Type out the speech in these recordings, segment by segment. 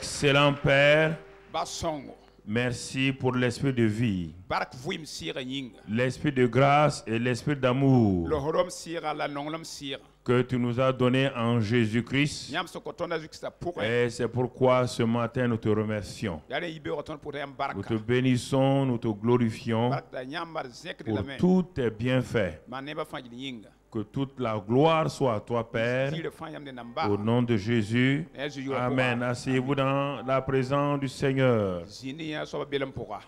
Excellent Père, basongo merci pour l'esprit de vie, barak vuim sira yinga l'esprit de grâce et l'esprit d'amour lo horom sira la nonglam sira que tu nous as donné en Jésus-Christ. nyam so ko tonda ziksta pour Et c'est pourquoi ce matin nous te remercions. yare yibe oton pour yam Nous baraka te bénissons, nous te glorifions barak da nyam mar zek de pour la main tous tes bienfaits. maneba fangi yinga Que toute la gloire soit à toi, Père, zile fan yam de namba au nom de Jésus. Amen. Asseyez-vous dans la présence du Seigneur. zini ya so belem pourra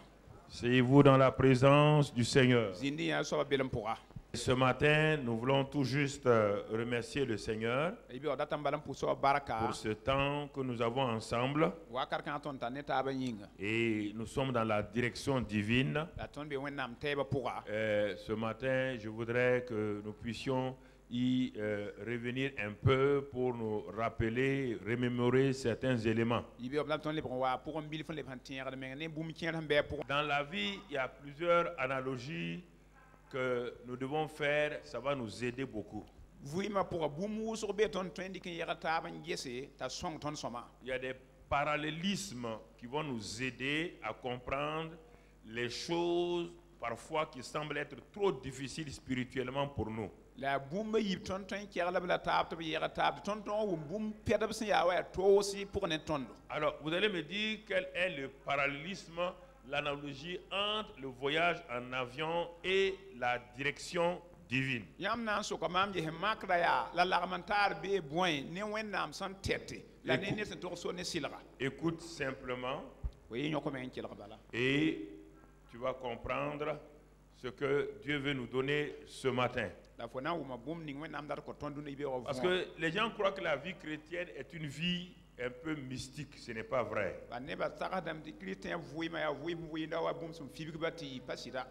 Asseyez-vous dans la présence du Seigneur. zini ya so belem pourra Ce matin, nous voulons tout juste remercier le Seigneur yibe o datam balam pour so baraka pour ce temps que nous avons ensemble. wa karkan ton taneta ba yinga Et nous sommes dans la direction divine. la ton be wennam teba pourra Ce matin, je voudrais que nous puissions y revenir un peu pour nous rappeler, remémorer certains éléments. yibe o ton le wa pour on bil fon le fantier de men ne bum kien be pour Dans la vie, il y a plusieurs analogies que nous devons faire. Ça va nous aider beaucoup. vuima pour bum sur be ton twendi kin yata ban gese ta song ton soma Il y a des parallélismes qui vont nous aider à comprendre les choses parfois qui semblent être trop difficiles spirituellement pour nous. la bumba yib ton ton kierla bla tab to yera tab ton ton wo bum pedab sin ya wa to aussi pour ne tondo Alors, vous allez me dire quel est le parallélisme, l'analogie entre le voyage en avion et la direction divine. yam nan so ko mam je makra ya la larmantar be boin ne wennam san tete la ne ne to so ne silra Écoute simplement oui nyoko men kilra bala et tu vas comprendre ce que Dieu veut nous donner ce matin. la fona wo ma bum ni wennam dar ko tondu ne be o Parce que les gens croient que la vie chrétienne est une vie un peu mystique. Ce n'est pas vrai. ba ne ba saka dam di christian vuima ya vuim da wa bum sum fibi bati pasida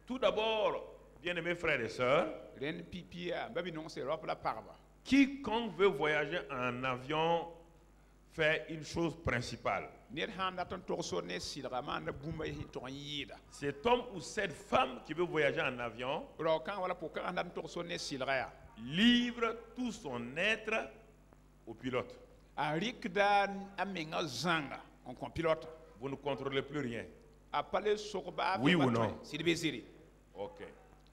Tout d'abord, bien-aimés frères et sœurs, ren pipia babi non se rop la parba quiconque veut voyager en avion fait une chose principale. ne handa ton to so ne silra man da bumba hi to yida Cet homme ou cette femme qui veut voyager en avion ro kan wala pour kan handa to so ne silra ya livre tout son être au pilote. a rikda amenga zanga on kon pilote Vous ne contrôlez plus rien. a pale sokba Oui ou non? sidi beziri Ok.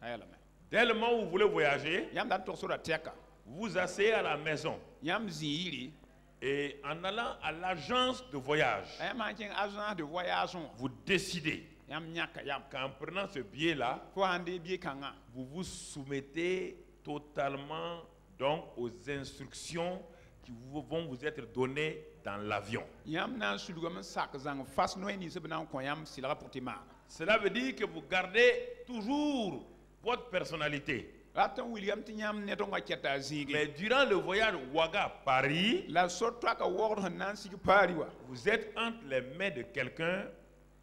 ayala me Dès le moment où vous voulez voyager, yam dan to so da teka vous vous asseyez à la maison yam ziri et en allant à l'agence de voyage, ayam kin agent de voyage on vous décidez yam nyaka yam qu'en prenant ce billet-là, fo hande bi kanga vous vous soumettez totalement donc aux instructions qui vont vous être données dans l'avion. yam nan sulugam sak zang fas no ni se bana kon yam silra pour ti ma Cela veut dire que vous gardez toujours votre personnalité. ratan william ti yam ne to ngaketa zigi Mais durant le voyage Ouaga-Paris, la sotwa ka wor nan sigi pari wa vous êtes entre les mains de quelqu'un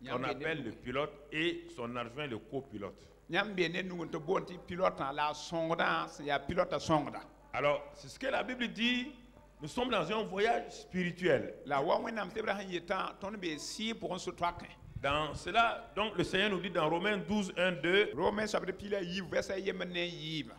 qu'on appelle le pilote et son adjoint le copilote. yam be ne nungun to bonti pilote la songda ya pilote songda Alors, c'est ce que la Bible dit. Nous sommes dans un voyage spirituel. la wa wenam tebra han yeta ton be si pour on sotwa kan Dans cela, donc le Seigneur nous dit dans Romains 12, 1, 2, Romains chapitre pila yi verset yemne yiba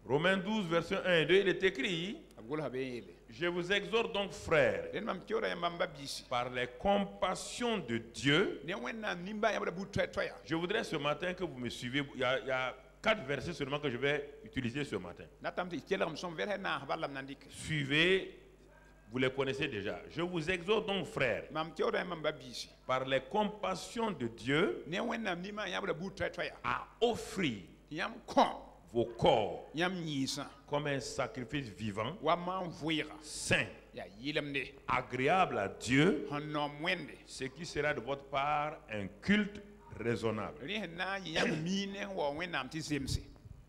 Romains 12, verset 1 et 2, il est écrit: agol habe yele Je vous exhorte donc, frères, den mam kiora yamba mbabisi par les compassions de Dieu. ne wenam nimba yamba bu toya Je voudrais ce matin que vous me suiviez. Il y a 4 versets seulement que je vais utiliser ce matin. natam ti kelam som verset na balam nandik Suivez, vous les connaissez déjà. Je vous exhorte donc, frères, mam kiora yamba mbabisi par les compassions de Dieu, ne wenam nimba yamba bu toya à offrir yam kon vos corps yam nyisa comme un sacrifice vivant, wa man vuira saint, ya yilemde agréable à Dieu, hanno mwende ce qui sera de votre part un culte raisonnable. rihna yam mine wa wenam ti zemse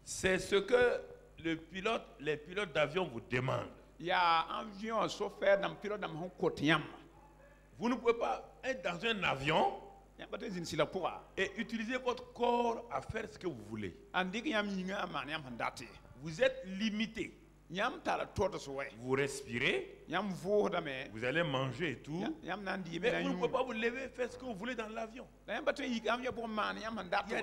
C'est ce que les pilotes d'avion vous demandent. ya avion chauffeur dam pilote dam hon kotiam Vous ne pouvez pas être dans un avion ya bata zin sila pour et utiliser votre corps à faire ce que vous voulez. andik yam yinga man yam handate Vous êtes limité. Yam tara toto soe. vous respirez, Yam vourdame. vous allez manger et tout. Yam nandi Mais vous ne pouvez pas vous lever, faire ce que vous voulez dans l'avion. Yam batu yam ya bon man yam Il y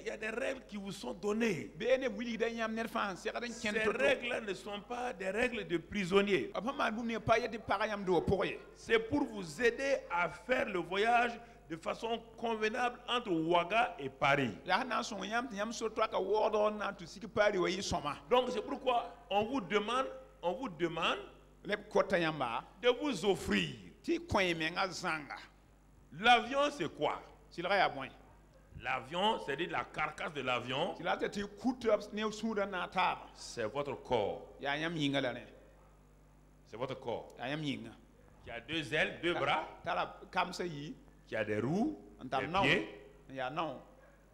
a des règles qui vous sont données. Bene wili da yam ner fan se kadan Ces ken toto. règles-là ne sont pas des règles de prisonniers. Apa man bu ne pa yedi para yam do poye. C'est pour vous aider à faire le voyage de façon convenable entre Ouaga et Paris. Ya na son yam so to ka wodo na to siki pari wa yi soma. Donc c'est pourquoi on vous demande Le kota yamba de vous offrir. ti koy menga zanga. L'avion, c'est quoi? Silra ya boy. L'avion, c'est-à-dire la carcasse de l'avion, Silata ti kuta ne suda na ta. c'est votre corps. Ya yam yinga la ne. C'est votre corps. Ya yam yinga. Qui a 2 ailes, 2 bras, Tala kamsa yi qui a des roues, antar des non. pieds, Ya non.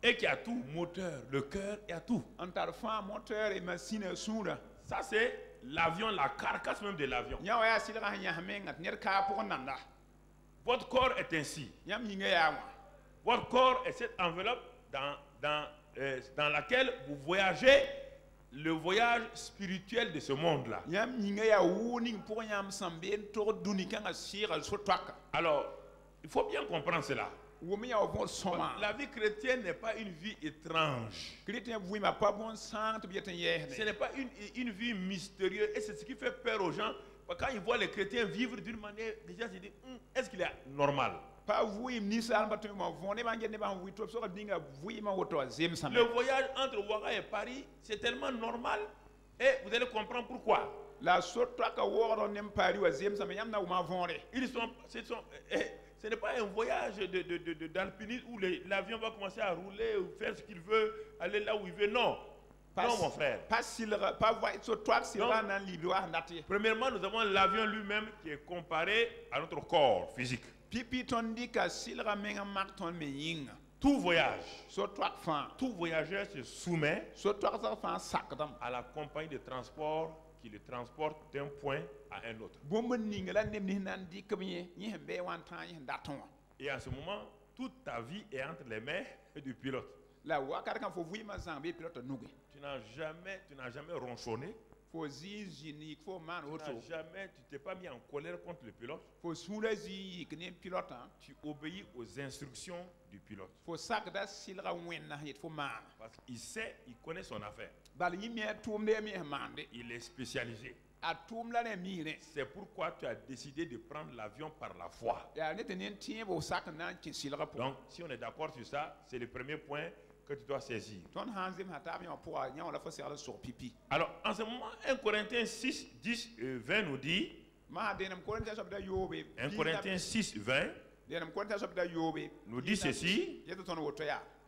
et qui a tout, moteur, le cœur, il y a tout. Antar fa moteur et machine suda. Ça, c'est l'avion, la carcasse même de l'avion. Ya wa ya silra ya menga ner ka pour nanda. Votre corps est ainsi. Yam yinga ya wa. Votre corps est cette enveloppe dans laquelle vous voyagez le voyage spirituel de ce monde-là. Yam yinga ya woni pour yam sambe to duni kan asira so twaka. Alors, il faut bien comprendre cela. Womi ya bon soma. La vie chrétienne n'est pas une vie étrange. Chrétien vous ma pas bon sang to bieten Ce n'est pas une vie mystérieuse. Et c'est ce qui fait peur aux gens. Quand ils voient les chrétiens vivre d'une manière, déjà, ils disent, est-ce qu'il est normal? pas vous ni sal ba to ma vone ba ngene ba wi to so ka dinga vous ma woto zem sama. Le voyage entre Ouaga et Paris, c'est tellement normal. Et vous allez comprendre pourquoi. La sorte ka woro nem Paris wa zem sama yam na ma vone. Ce n'est pas un voyage d'alpinisme où l'avion va commencer à rouler ou faire ce qu'il veut, aller là où il veut. Non. Non, mon frère. Premièrement, nous avons l'avion lui-même qui est comparé à notre corps physique. Tout voyageur se soumet à la compagnie de transport qui le transporte d'un point à un autre. Et en ce moment, toute ta vie est entre les mains du pilote. Tu n'as jamais ronchonné. Tu t'es pas mis en colère contre le pilote. Tu obéis aux instructions du pilote. Parce qu'il sait, il connaît son affaire. Il est spécialisé. C'est pourquoi tu as décidé de prendre l'avion par la foi. Donc, si on est d'accord sur ça, c'est le premier point que tu dois saisir. Alors, en ce moment, 1 Corinthiens 6, 10, 20 nous dit, 1 Corinthiens 6, 20 nous dit ceci,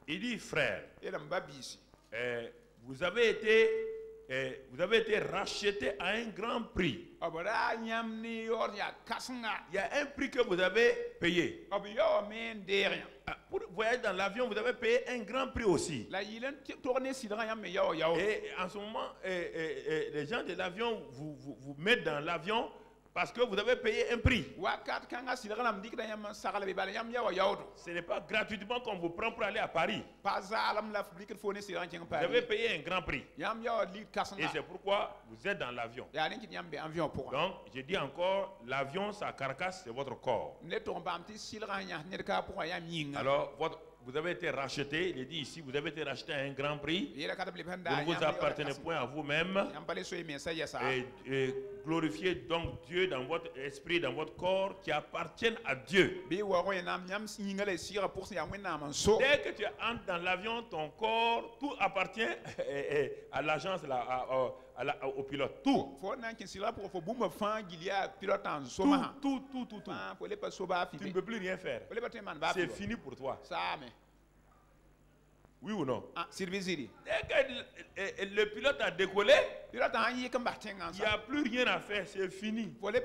il dit, frère, vous avez été rachetés à un grand prix. Il y a un prix que vous avez payé. Pour voyager dans l'avion, vous avez payé un grand prix aussi. Et en ce moment, les gens de l'avion vous mettent dans l'avion parce que vous avez payé un prix. Ce n'est pas gratuitement qu'on vous prend pour aller à Paris. Vous avez payé un grand prix. Et c'est pourquoi vous êtes dans l'avion. Donc, je dis encore, l'avion, sa carcasse, c'est votre corps. Alors, vous avez été racheté, il est dit ici, vous avez été racheté à un grand prix. Vous ne vous appartenez point à vous-même. Et glorifiez donc Dieu dans votre esprit, dans votre corps, qui appartiennent à Dieu. Dès que tu entres dans l'avion, ton corps, tout appartient à l'agence, au pilote. Tout. Tout. Tu ne peux plus rien faire. C'est fini pour toi. Oui ou non? Dès que le pilote a décollé, il n'y a plus rien à faire, c'est fini. Tu ne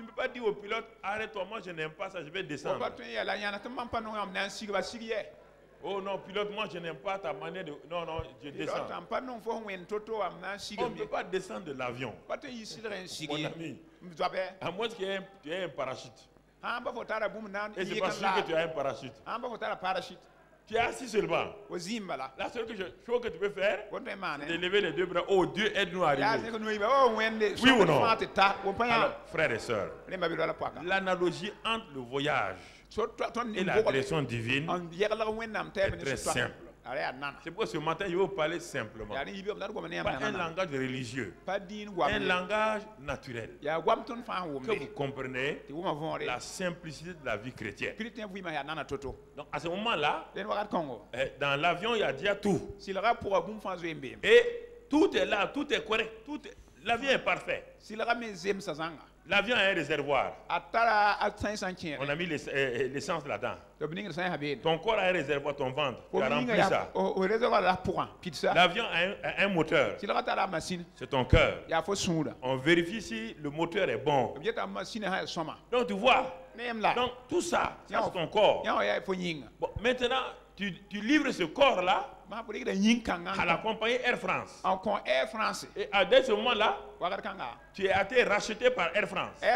peux pas dire au pilote, arrête-toi, moi je n'aime pas ça, je vais descendre. Oh non, pilote, moi je n'aime pas ta manière de... Non, non, je descends. On ne peut pas descendre de l'avion. Mon ami, à moins que tu aies un parachute. Et c'est pas sûr que tu as un parachute. Tu es assis seulement. La seule chose que tu peux faire, c'est de lever les deux bras. Oh Dieu, aide-nous à arriver. Oui ou non? Alors, frères et sœurs, l'analogie entre le voyage et la direction divine est très simple. C'est pourquoi ce matin, je vais vous parler simplement. Pas un langage religieux, un langage naturel. Que vous comprenez la simplicité de la vie chrétienne. Donc à ce moment-là, dans l'avion, il y a déjà tout. Et tout est là, tout est correct. L'avion est parfait. L'avion a un réservoir. On a mis l'essence là-dedans. Ton corps a un réservoir, ton ventre. Tu as rempli ça. L'avion a un moteur. C'est ton cœur. On vérifie si le moteur est bon. Donc tu vois. Donc tout ça, c'est ton corps. Bon, maintenant, tu livres ce corps-là à la compagnie Air France. Et dès ce moment-là, tu as été racheté par Air France. Tu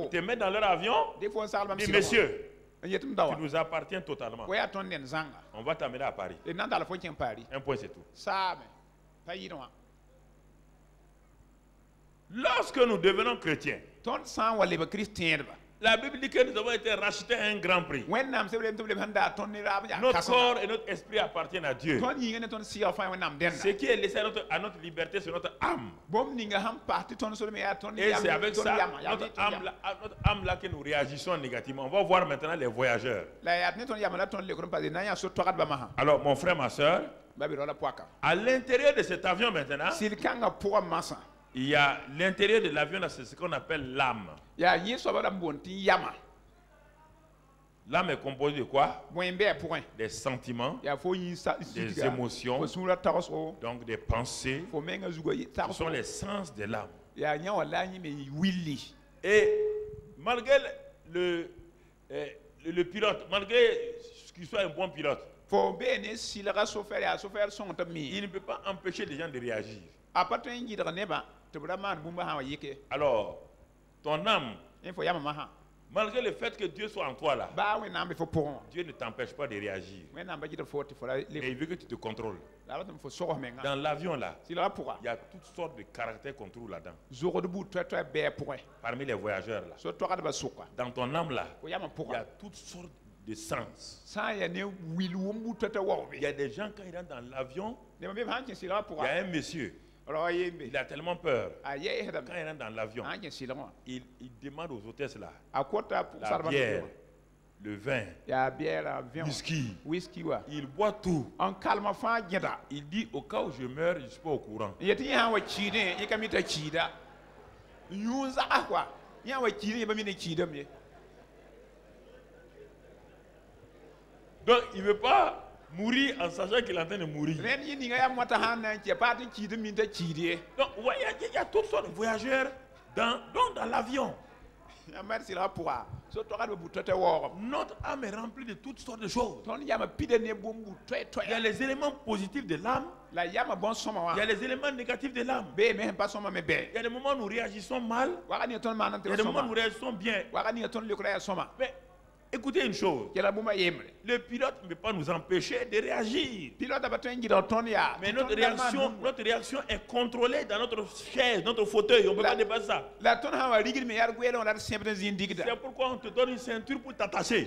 te mets dans leur avion. Dis, messieurs, tu nous appartiens totalement. On va t'amener à Paris. Un point, c'est tout. Lorsque nous devenons chrétiens, la Bible dit que nous avons été rachetés à un grand prix. Notre corps et notre esprit appartiennent à Dieu. Ce qui est laissé à notre liberté, c'est notre âme. Et c'est avec ça, notre âme là que nous réagissons négativement. On va voir maintenant les voyageurs. Alors, mon frère, ma soeur, à l'intérieur de cet avion maintenant, il y a l'intérieur de l'avion, c'est ce qu'on appelle l'âme. L'âme est composée de quoi? Des sentiments, des émotions, donc des pensées. Ce sont les sens de l'âme. Et malgré le pilote, malgré qu'il soit un bon pilote, il ne peut pas empêcher les gens de réagir. Alors, ton âme, malgré le fait que Dieu soit en toi là, Dieu ne t'empêche pas de réagir. Mais il veut que tu te contrôles. Dans l'avion là, il y a toutes sortes de caractères qu'on trouve là-dedans. Parmi les voyageurs là, dans ton âme là, il y a toutes sortes de sens. Il y a des gens, quand ils rentrent dans l'avion, il y a un monsieur. Il a tellement peur. Quand il rentre dans l'avion, il demande aux hôtesses là la bière, le vin, whisky. Il boit tout. Il dit au cas où je meurs, je ne suis pas au courant. Donc il ne veut pas mourir en sachant qu'il est en train de mourir. Donc, il y a toutes sortes de voyageurs dans l'avion. Notre âme est remplie de toutes sortes de choses. Il y a les éléments positifs de l'âme. Il y a les éléments négatifs de l'âme. Il y a des moments où nous réagissons mal. Il y a des moments où nous réagissons bien. Mais écoutez une chose, le pilote ne peut pas nous empêcher de réagir. Mais notre réaction est contrôlée dans notre chaise, notre fauteuil. On ne peut pas dépasser ça. C'est pourquoi on te donne une ceinture pour t'attacher.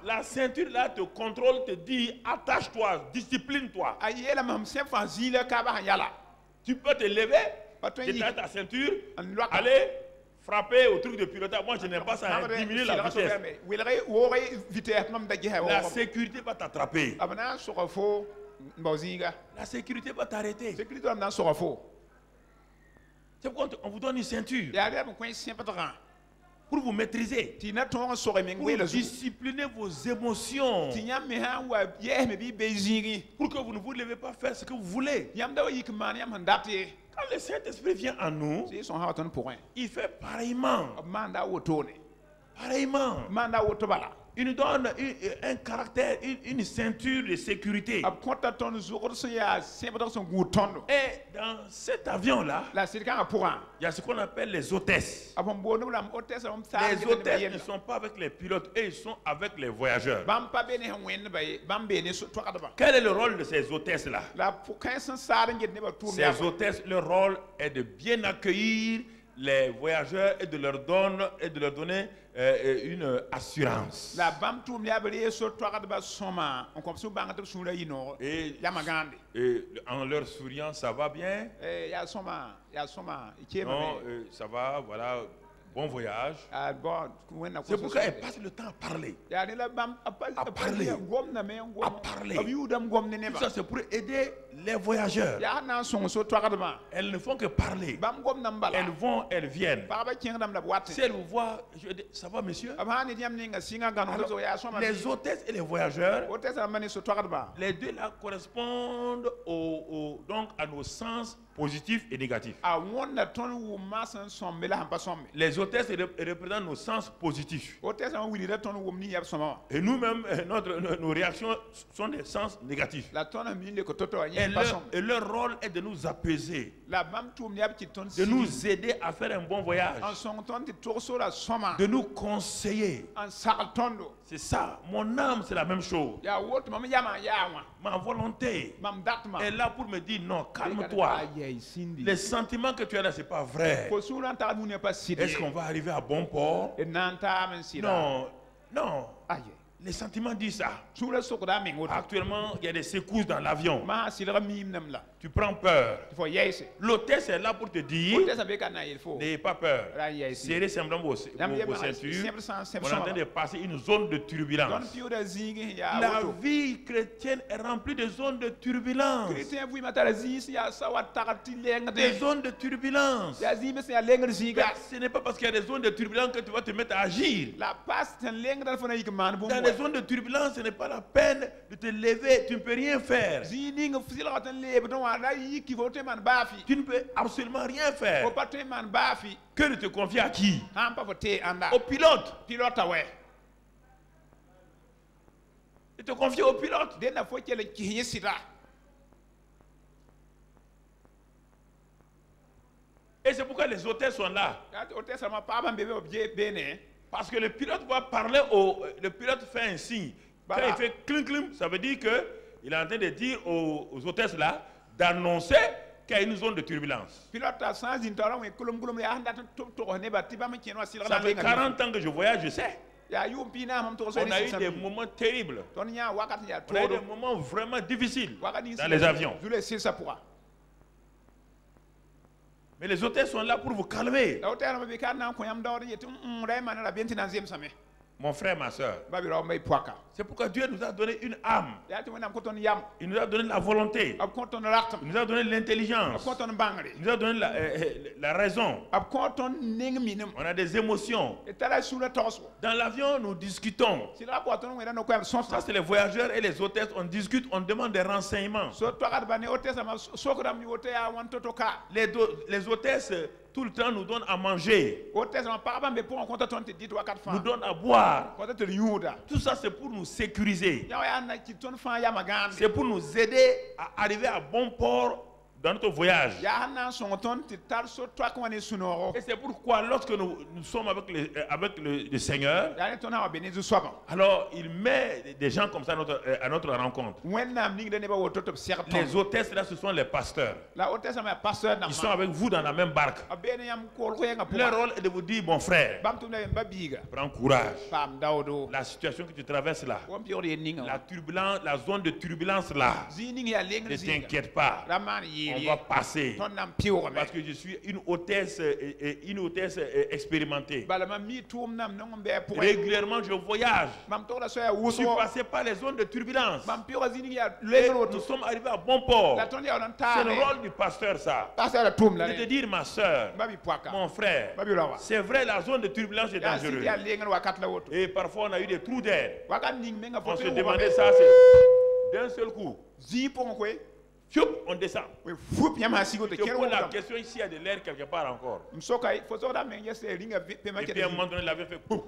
La ceinture là te contrôle, te dit attache-toi, discipline-toi. Tu peux te lever, détacher ta ceinture, aller frapper au truc de pilotage. Moi, je n'aime pas ça. Diminuer la vitesse. La sécurité va t'attraper. La sécurité va t'arrêter. C'est pourquoi on vous donne une ceinture. Pour vous maîtriser. Pour discipliner vos émotions. Pour que vous ne vous levez pas faire ce que vous voulez. Quand le Saint-Esprit vient en nous, il fait pareillement. Pareillement. Il nous donne un caractère, une ceinture de sécurité. Et dans cet avion-là, il y a ce qu'on appelle les hôtesses. Les hôtesses ne sont pas avec les pilotes, et ils sont avec les voyageurs. Quel est le rôle de ces hôtesses-là? Ces hôtesses, leur rôle est de bien accueillir les voyageurs et de leur donner une assurance. Et en leur souriant, ça va bien? Non, ça va, voilà. Bon voyage. C'est pourquoi elle passe le temps à parler. À parler. Tout ça, c'est pour aider les voyageurs. Elles ne font que parler. Elles vont, elles viennent. Si elles vous voient, je dis, ça va, monsieur? Alors, les hôtesses et les voyageurs, les deux là correspondent donc à nos sens positifs et négatifs. Les hôtesses représentent nos sens positifs. Et nous-mêmes, nos réactions sont des sens négatifs. Et leur rôle est de nous apaiser, de nous aider à faire un bon voyage, de nous conseiller. C'est ça. Mon âme, c'est la même chose. Ma volonté est là pour me dire non, calme-toi. Les sentiments que tu as là, ce n'est pas vrai. Est-ce qu'on va arriver à bon port? Non, non. Les sentiments disent ça. Actuellement, il y a des secousses dans l'avion. Tu prends peur. L'hôtesse est là pour te dire, n'ayez pas peur. Serrez simplement vos ceintures. On est en train de passer une zone de turbulence. La vie chrétienne est remplie de zones de turbulence. Des zones de turbulence. Ce n'est pas parce qu'il y a des zones de turbulence que tu vas te mettre à agir. Dans les zones de turbulence, ce n'est pas la peine de te lever. Tu ne peux rien faire. Tu ne peux absolument rien faire. Que de te confier à qui? Au pilote. Et te confier au pilote. Et c'est pourquoi les hôtesses sont là. Parce que le pilote va parler le pilote fait un signe. Quand il fait clink clink, ça veut dire qu'il est en train de dire aux hôtesses là d'annoncer qu'il y a une zone de turbulence. Ça fait 40 ans que je voyage, je sais. On a eu des moments terribles. On a eu des moments vraiment difficiles dans les avions. Mais les hôtesses sont là pour vous calmer. Mon frère, ma soeur. C'est pourquoi Dieu nous a donné une âme. Il nous a donné la volonté. Il nous a donné l'intelligence. Il nous a donné la raison. On a des émotions. Dans l'avion, nous discutons. Ça, c'est les voyageurs et les hôtesses. On discute, on demande des renseignements. Les hôtesses, tout le temps, nous donnent à manger. Nous donnent à boire. Tout ça, c'est pour nous sécuriser. C'est pour nous aider à arriver à bon port dans notre voyage. Et c'est pourquoi lorsque nous sommes avec le Seigneur, alors il met des gens comme ça à notre rencontre. Les hôtesses là, ce sont les pasteurs. Ils sont avec vous dans la même barque. Leur rôle est de vous dire, mon frère, prends courage. La situation que tu traverses là, la turbulence, la zone de turbulence là, ne t'inquiète pas. On va passer. Parce que je suis une hôtesse expérimentée. Régulièrement, je voyage. Je suis passé par les zones de turbulence. Et nous sommes arrivés à bon port. C'est le rôle du pasteur, ça. De te dire, ma soeur, mon frère, c'est vrai, la zone de turbulence est dangereuse. Et parfois, on a eu des trous d'air. On se demandait ça, c'est d'un seul coup. On descend. Je pose la question ici, il y a de l'air quelque part encore. Et puis à un moment donné, l'avion fait pouf.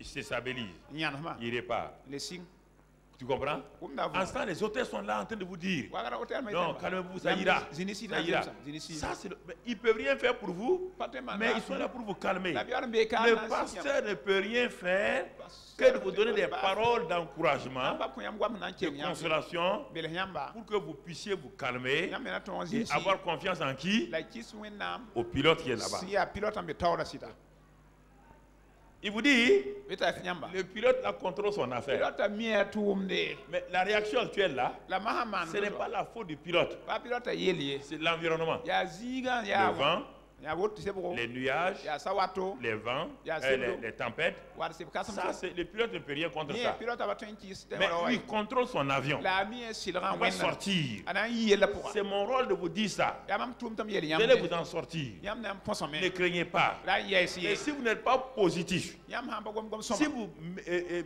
Il se stabilise. Il repart. Tu comprends? En ce temps, les hôtels sont là en train de vous dire non, calmez-vous, ça ira. Ça ira. Ils ne peuvent rien faire pour vous, mais ils sont là pour vous calmer. Le pasteur ne peut rien faire que de vous donner des paroles d'encouragement, de consolation, pour que vous puissiez vous calmer et avoir confiance en qui? Au pilote qui est là-bas. Il vous dit, le pilote là contrôle son affaire. Mais la réaction actuelle là, ce n'est pas la faute du pilote. C'est l'environnement. Le vent, les nuages, les vents, les tempêtes. Ça, le pilote ne peut rien contre ça. Mais lui, il contrôle son avion. On va sortir. C'est mon rôle de vous dire ça. Vous allez vous en sortir. Ne craignez pas. Et si vous n'êtes pas positif, si vous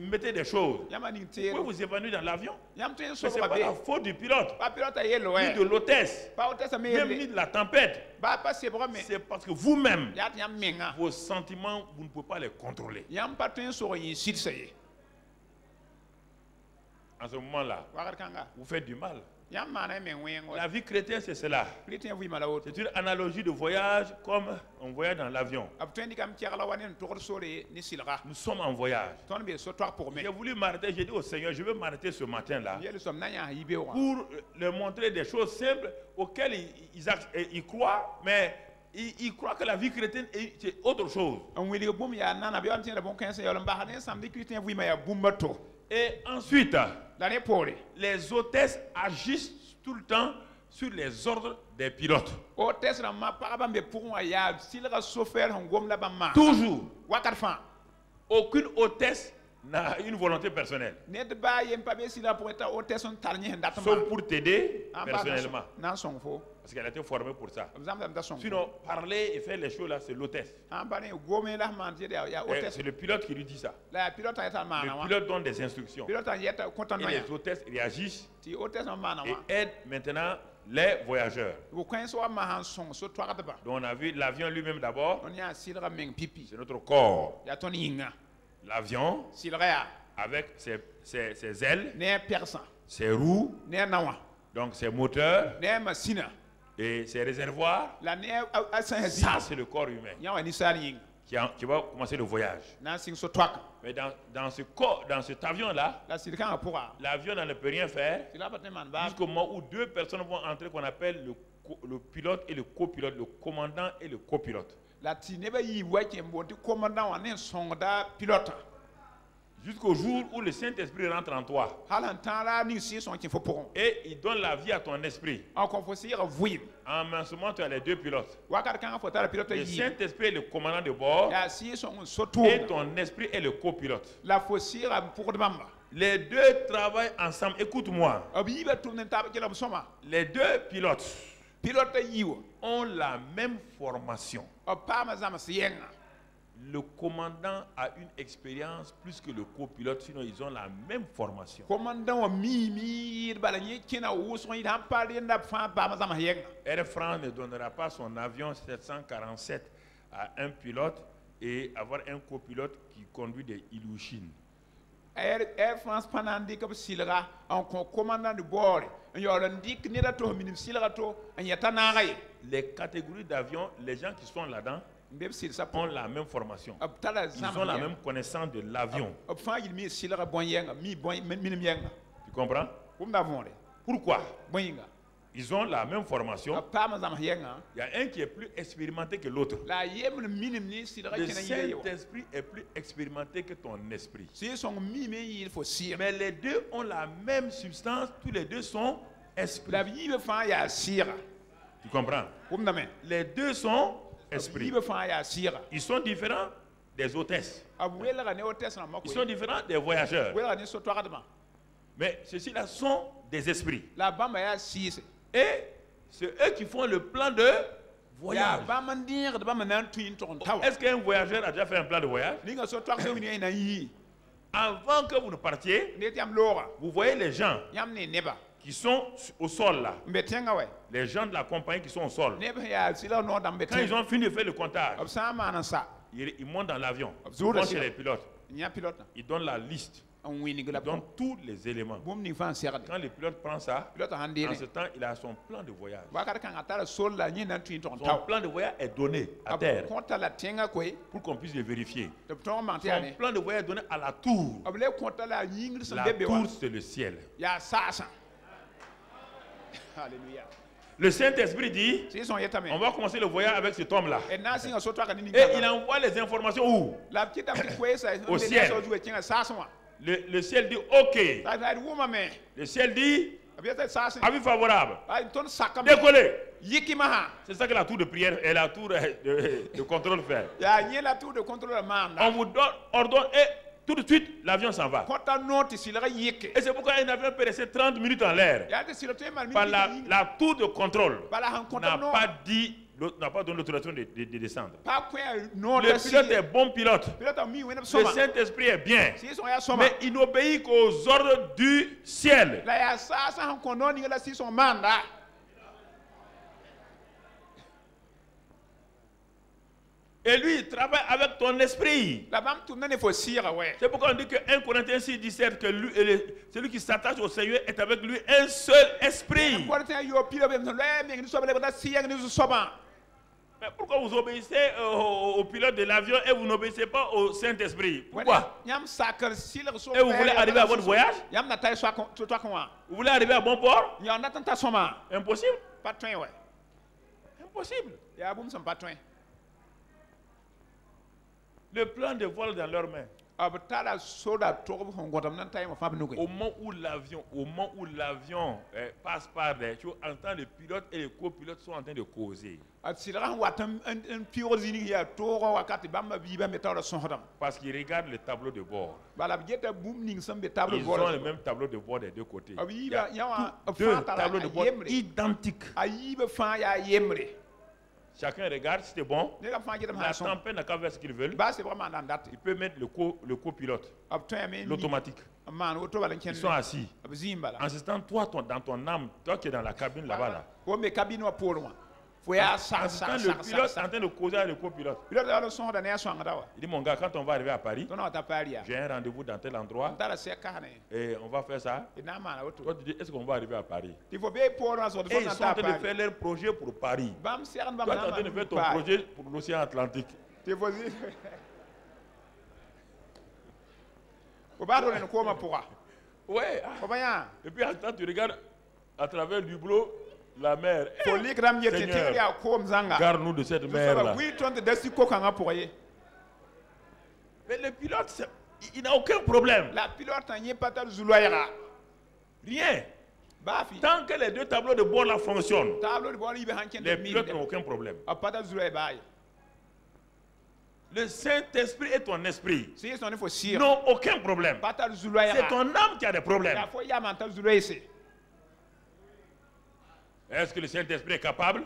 mettez des choses, vous pouvez vous évanouir dans l'avion. Ce n'est pas la faute du pilote, ni de l'hôtesse, même ni de la tempête. C'est parce que vous-même, vos sentiments, vous ne pouvez pas les contrôler. En ce moment-là, vous faites du mal. La vie chrétienne, c'est cela. C'est une analogie de voyage comme on voyage dans l'avion. Nous sommes en voyage. J'ai voulu m'arrêter, j'ai dit au Seigneur, je veux m'arrêter ce matin-là pour leur montrer des choses simples auxquelles ils croient, mais ils croient que la vie chrétienne c'est autre chose. Et ensuite, les hôtesses agissent tout le temps sur les ordres des pilotes. Toujours. Aucune hôtesse n'a une volonté personnelle. Sauf pour t'aider personnellement. Parce qu'elle a été formée pour ça. Sinon, parler et faire les choses là, c'est l'hôtesse. C'est le pilote qui lui dit ça. Le pilote donne des instructions. Et les hôtesses réagissent et aident maintenant les voyageurs. Donc on a vu l'avion lui-même d'abord. C'est notre corps. L'avion avec ses ailes, ses roues, donc ses moteurs et ses réservoirs. Ça, c'est le corps humain qui va commencer le voyage. Mais dans cet avion-là, l'avion ne peut rien faire jusqu'au moment où deux personnes vont entrer qu'on appelle le pilote et le copilote, le commandant et le copilote. Jusqu'au jour où le Saint-Esprit rentre en toi. Et il donne la vie à ton esprit. En ce moment, tu as les deux pilotes. Le Saint-Esprit est le commandant de bord. Et ton esprit est le copilote. Les deux travaillent ensemble. Écoute-moi. Les deux pilotes ont la même formation. Le commandant a une expérience plus que le copilote, sinon ils ont la même formation. Air France ne donnera pas son avion 747 à un pilote et avoir un copilote qui conduit des Ilyushin. Air France panandi comme silra en commandant de bord. Les catégories d'avions, les gens qui sont là-dedans ont la même formation. Ils ont la même connaissance de l'avion. Tu comprends? Pourquoi? Ils ont la même formation. Il y a un qui est plus expérimenté que l'autre. Le Saint-Esprit est plus expérimenté que ton esprit. Mais les deux ont la même substance. Tous les deux sont esprits. Tu comprends? Les deux sont esprits. Ils sont différents des hôtesses. Ils sont différents des voyageurs. Mais ceux-là sont des esprits. Et c'est eux qui font le plan de voyage. Est-ce qu'un voyageur a déjà fait un plan de voyage? Avant que vous ne partiez, vous voyez les gens qui sont au sol là, les gens de la compagnie qui sont au sol, quand ils ont fini de faire le comptage, ils montent dans l'avion, ils vont chez les pilotes, ils donnent la liste, ils donnent tous les éléments. Quand le pilote prend ça, en ce temps, il a son plan de voyage. Son plan de voyage est donné à terre pour qu'on puisse le vérifier. Son plan de voyage est donné à la tour. La tour, c'est le ciel. Alléluia. Le Saint-Esprit dit, on va commencer le voyage avec cet homme-là. Et il envoie les informations où? Au ciel. Le ciel dit OK. Le ciel dit avis favorable. Décoller. C'est ça que la tour de prière et la tour de contrôle fait. On vous ordonne et tout de suite l'avion s'en va. Et c'est pourquoi un avion peut rester 30 minutes en l'air. La tour de contrôle n'a pas donné l'autorisation de descendre. Le pilote est bon pilote. Le Saint-Esprit est bien. Mais il n'obéit qu'aux ordres du ciel. Et lui, il travaille avec ton esprit. C'est pourquoi on dit que 1 Corinthiens 6, 17, que celui qui s'attache au Seigneur est avec lui un seul esprit. Mais pourquoi vous obéissez au pilote de l'avion et vous n'obéissez pas au Saint-Esprit? Pourquoi? Et vous voulez arriver à votre voyage? Vous voulez arriver à bon port? Impossible. Impossible. Le plan de vol dans leurs mains. Au moment où l'avion passe par des choses, en temps le pilote et le copilote sont en train de causer. Parce qu'ils regardent le tableau de bord. Ils ont le même tableau de bord des deux côtés. Il y a deux tableaux de bord identiques. Chacun regarde si c'est bon. La tempête n'a qu'à faire ce qu'il veut. Il peut mettre le copilote, l'automatique. Ils sont assis. En ce temps, toi, dans ton âme, toi qui es dans la cabine là-bas, là. Le pilote est en train de causer avec le copilote. Il dit, mon gars, quand on va arriver à Paris, j'ai un rendez-vous dans tel endroit et on va faire ça. Toi, tu dis, est-ce qu'on va arriver à Paris? Et ils sont en train de faire leur projet pour Paris. Toi, tu es en train de faire ton projet pour l'océan Atlantique. Ouais. Et puis, attends, tu regardes à travers le hublot la mer. Seigneur, garde-nous de cette mer-là. Mais le pilote, il n'a aucun problème. Rien. Tant que les deux tableaux de bord là fonctionnent, les pilotes n'ont aucun problème. Le Saint-Esprit est ton esprit. N'ont aucun problème. C'est ton âme qui a des problèmes. Est-ce que le Saint-Esprit est capable?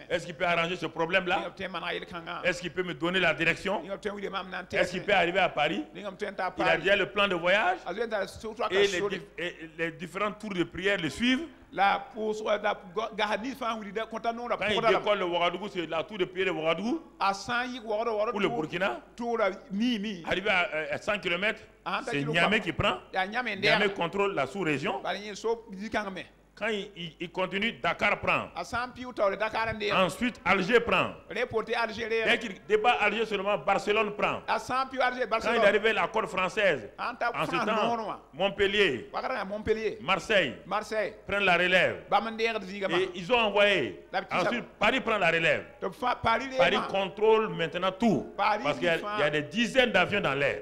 Est-ce qu'il peut arranger ce problème-là? Est-ce qu'il peut me donner la direction? Est-ce qu'il peut arriver à Paris? Il a déjà le plan de voyage et les différents tours de prière le suivent. Quand il décolle le Ouagadougou, c'est la tour de prière de Ouagadougou. Ou le Burkina. Arrivé à 100 km, c'est Niamey qui prend. Niamey contrôle la sous-région. Quand il continue, Dakar prend. Ensuite, Alger prend. Dès qu'il débat Alger seulement, Barcelone prend. Quand il arrive à la côte française, en ce temps, Montpellier, Marseille prennent la relève. Et ils ont envoyé. Ensuite, Paris prend la relève. Paris contrôle maintenant tout. Parce qu'il y a des dizaines d'avions dans l'air.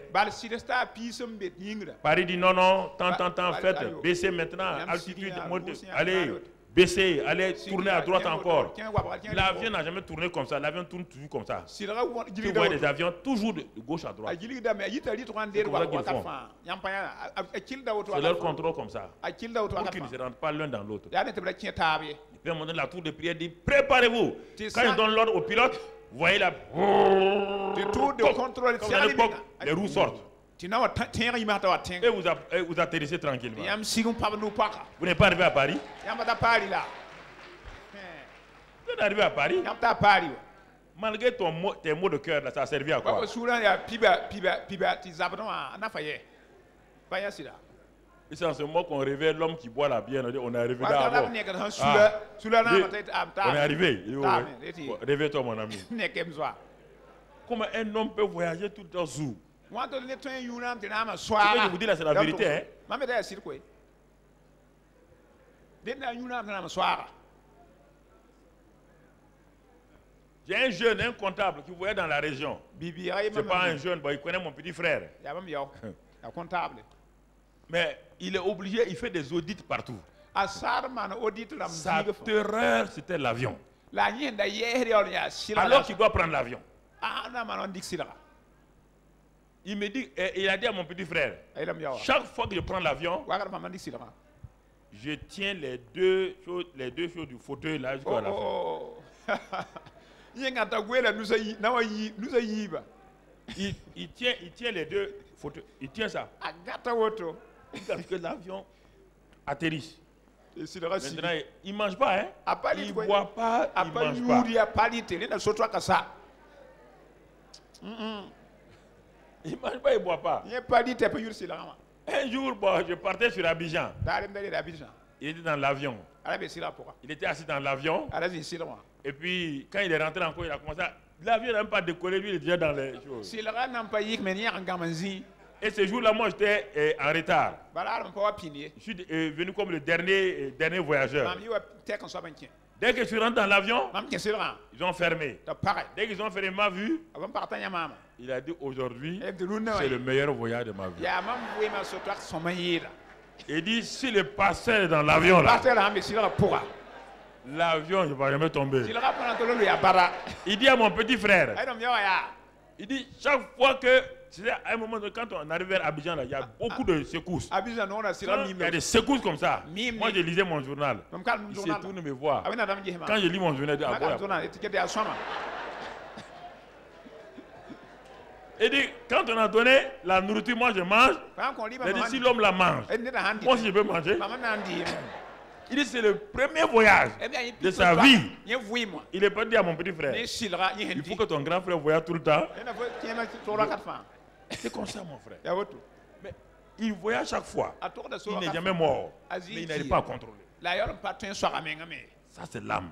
Paris dit non, tant, faites baisser maintenant, altitude, montée. Allez, baisser, allez tourner à droite encore. L'avion n'a jamais tourné comme ça, l'avion tourne toujours comme ça. Tu vois des avions toujours de gauche à droite. C'est leur contrôle comme ça. Pour qu'ils ne se rendent pas l'un dans l'autre. Et puis à un moment donné, la tour de prière dit, préparez-vous. Quand ils donnent l'ordre au pilote, vous voyez là, comme à l'époque, les roues sortent. Et vous atterrissez tranquillement. Vous n'êtes pas arrivé à Paris? Vous êtes arrivé à Paris? Malgré tes mots de cœur, ça a servi à quoi? Et c'est en ce moment qu'on réveille l'homme qui boit la bière. On est arrivé d'abord. On est arrivé. Réveille-toi, mon ami. Comment un homme peut voyager tout le temps sous? Ce que je vous dis là, c'est la vérité. Hein? J'ai un jeune, un comptable qui voyait dans la région. C'est pas un jeune, il connaît mon petit frère. Mais il est obligé, il fait des audits partout. Sa terreur, c'était l'avion. Alors qu'il doit prendre l'avion. Il me dit, il a dit à mon petit frère, chaque fois que je prends l'avion, je tiens les deux choses du fauteuil là jusqu'à la fin. Il tient les deux fauteuils. Il tient ça. Parce que l'avion atterrisse. Maintenant, il ne mange pas, hein? Il ne boit pas, il ne mange pas. Il ne mange pas, il ne boit pas. Un jour, je partais sur Abidjan. Il était dans l'avion. Il était assis dans l'avion. Et puis, quand il est rentré encore, il a commencé à... L'avion n'a même pas décollé, lui, il est déjà dans les choses. Et ce jour-là, moi, j'étais en retard. Je suis venu comme le dernier voyageur. Dès que je suis rentré dans l'avion, ils ont fermé. Dès qu'ils ont fermé, il m'a vu. Il a dit aujourd'hui, c'est le meilleur voyage de ma vie. Il dit, si le pasteur est dans l'avion là, l'avion ne va jamais tomber. Il dit à mon petit frère, il dit, chaque fois que, c'est à un moment quand on arrive vers Abidjan, là, il y a beaucoup de secousses. Il y a des secousses comme ça. Moi, je lisais mon journal. Il se tourne me voir. Quand je lis mon journal, il dit, quand on a donné la nourriture, moi je mange. Il dit, si l'homme la mange, moi si je peux manger. Il dit, c'est le premier voyage de sa vie. Il n'est pas dit à mon petit frère, il faut que ton grand frère voyage tout le temps. C'est comme ça, mon frère. Mais il voyage chaque fois. Il n'est jamais mort. Mais il n'arrive pas à contrôler. Ça, c'est l'âme.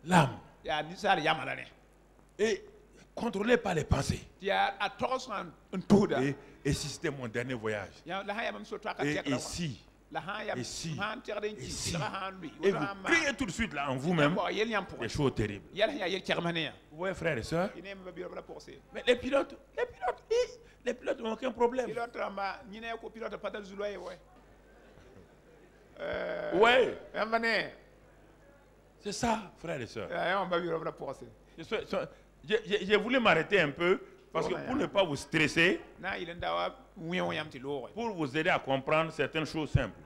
L'âme. Et contrôlé par les pensées. Et si c'était mon dernier voyage? Et si? Et si? Et vous criez tout de suite là en vous-même des choses terribles. Vous voyez, frères et sœurs? Mais les pilotes n'ont aucun problème. Ouais. C'est ça, frères et sœurs. J'ai voulu m'arrêter un peu parce que pour ne pas vous stresser, pour vous aider à comprendre certaines choses simples.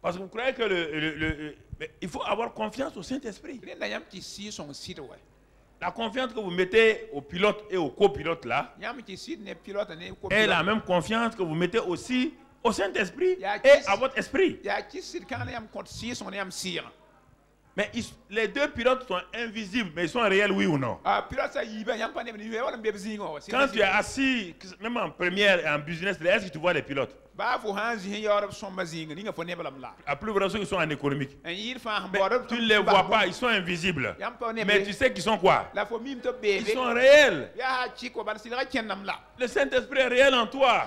Parce que vous croyez que il faut avoir confiance au Saint-Esprit. La confiance que vous mettez au pilote et au copilote là est la même confiance que vous mettez aussi au Saint-Esprit et à votre esprit. Mais les deux pilotes sont invisibles, mais ils sont réels, oui ou non? Quand tu es assis, même en première et en business, est-ce que tu vois les pilotes? À plus vrai, ceux qui sont en économique. Mais tu ne les vois pas, ils sont invisibles. Mais tu sais qu'ils sont quoi? Ils sont réels. Le Saint-Esprit est réel en toi.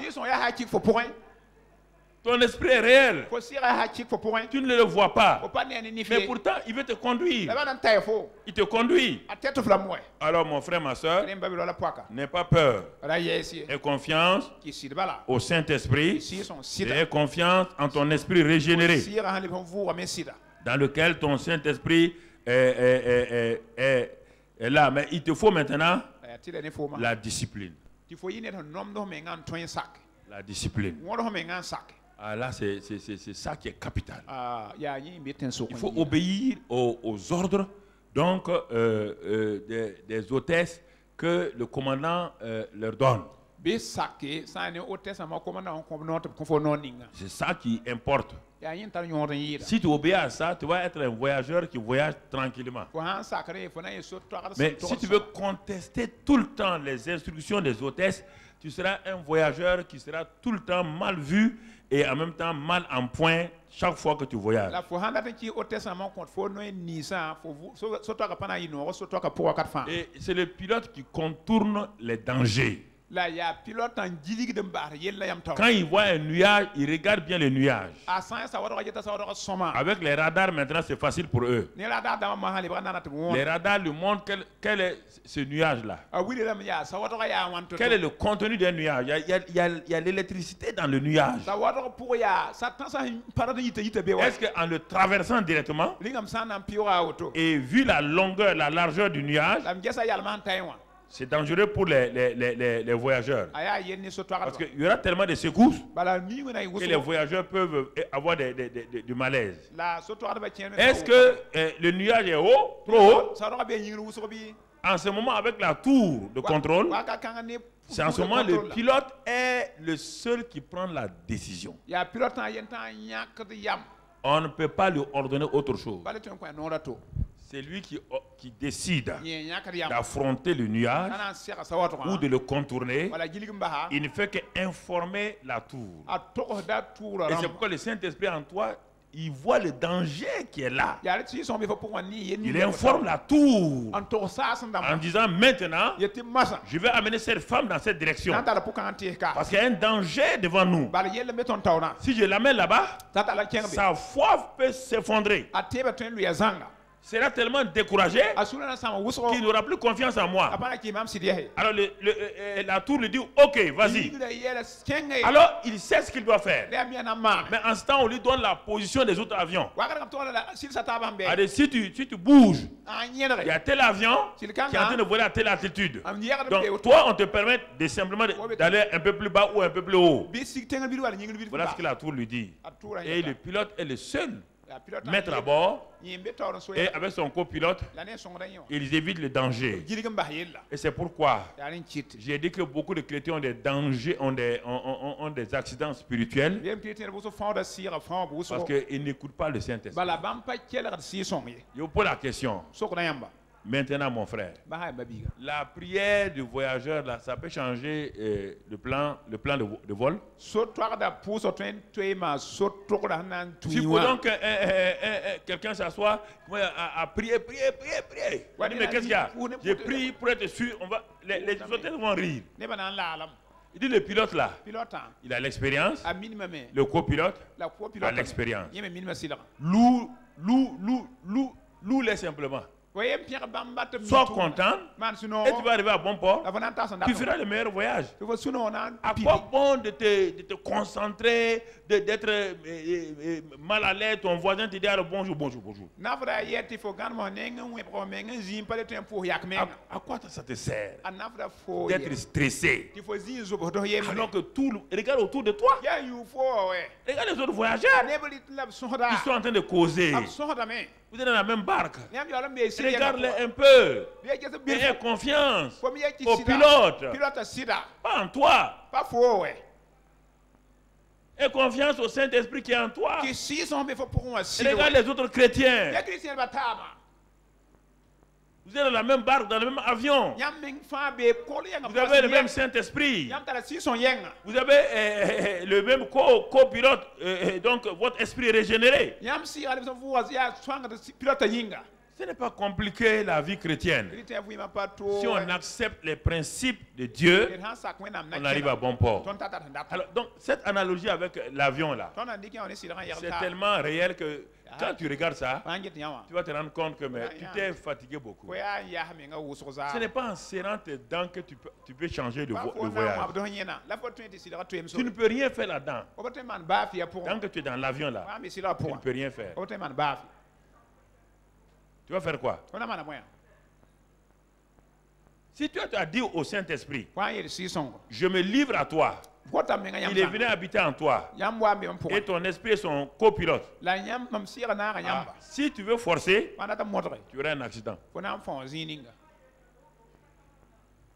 Ton esprit est réel. Tu ne le vois pas. Mais pourtant, il veut te conduire. Il te conduit. Alors, mon frère, ma soeur, n'aie pas peur. Aie confiance au Saint-Esprit. Et aie confiance en ton esprit régénéré, dans lequel ton Saint-Esprit est là. Mais il te faut maintenant la discipline. La discipline. Ah, là, c'est ça qui est capital. Il faut obéir aux ordres donc des hôtesses que le commandant leur donne. C'est ça qui importe. Si tu obéis à ça, tu vas être un voyageur qui voyage tranquillement. Mais si tu veux contester tout le temps les instructions des hôtesses, tu seras un voyageur qui sera tout le temps mal vu et en même temps mal en point chaque fois que tu voyages. Et c'est le pilote qui contourne les dangers. Quand il voit un nuage, il regarde bien le nuage. Avec les radars maintenant, c'est facile pour eux. Les radars lui montrent quel est ce nuage-là. Quel est le contenu d'un nuage? Il y a l'électricité dans le nuage. Est-ce qu'en le traversant directement, et vu la longueur, la largeur du nuage, c'est dangereux pour les voyageurs. Parce qu'il y aura tellement de secousses que les voyageurs peuvent avoir du malaise. Est-ce que le nuage est haut, trop haut? En ce moment, avec la tour de contrôle, c'est en ce moment le pilote est le seul qui prend la décision. On ne peut pas lui ordonner autre chose. C'est lui qui décide d'affronter le nuage ou de le contourner. Il ne fait qu'informer la tour. Et c'est pourquoi le Saint-Esprit en toi, il voit le danger qui est là. Il informe la tour en disant maintenant, je vais amener cette femme dans cette direction. Parce qu'il y a un danger devant nous. Si je l'amène là-bas, sa foi peut s'effondrer. Sera tellement découragé qu'il n'aura plus confiance en moi. Alors la tour lui dit ok, vas-y. Alors il sait ce qu'il doit faire. Mais en ce temps, on lui donne la position des autres avions. Alors, si tu bouges, il y a tel avion qui est en train de voler à telle altitude. Donc toi, on te permet de simplement d'aller un peu plus bas ou un peu plus haut. Voilà ce que la tour lui dit. Et le pilote est le seul mettre à bord, et avec son copilote, ils évitent le danger. Et c'est pourquoi j'ai dit que beaucoup de chrétiens ont des dangers, ont des accidents spirituels, parce qu'ils n'écoutent pas le Saint-Esprit. Je vous pose la question. Maintenant, mon frère, la prière du voyageur, là, ça peut changer le plan de vol. Si pendant que quelqu'un s'assoit à prier, mais qu'est-ce qu'il y a? J'ai prié pour être sûr, les hôtels vont rire. Il dit le pilote là, il a l'expérience, le copilote a l'expérience. Loue-les simplement. Sois content et tu vas arriver à bon port. Tu feras le meilleur voyage. À quoi bon de te concentrer, d'être mal à l'aise, ton voisin te dit bonjour. À quoi ça te sert d'être stressé alors que regarde autour de toi. Regarde les autres voyageurs. Ils sont en train de causer. Vous êtes dans la même barque. Regarde-les un peu. Et aie confiance au pilote. Pas en toi. Aie confiance au Saint-Esprit qui est en toi. Regarde les autres chrétiens. Vous êtes dans la même barque, dans le même avion. Vous avez le même Saint-Esprit. Vous avez le même copilote. Donc votre esprit est régénéré. Ce n'est pas compliqué la vie chrétienne. Si on accepte les principes de Dieu, on arrive à bon port. Alors, donc cette analogie avec l'avion là, c'est tellement réel que quand tu regardes ça, tu vas te rendre compte que tu t'es fatigué beaucoup. Ce n'est pas en serrant tes dents que tu peux changer le voyage. Tu ne peux rien faire là-dedans. Tant que tu es dans l'avion là, tu ne peux rien faire. Tu vas faire quoi? Si tu as dit au Saint-Esprit, je me livre à toi, Il est venu habiter en toi. Et ton esprit est son copilote. Si tu veux forcer, tu auras un accident.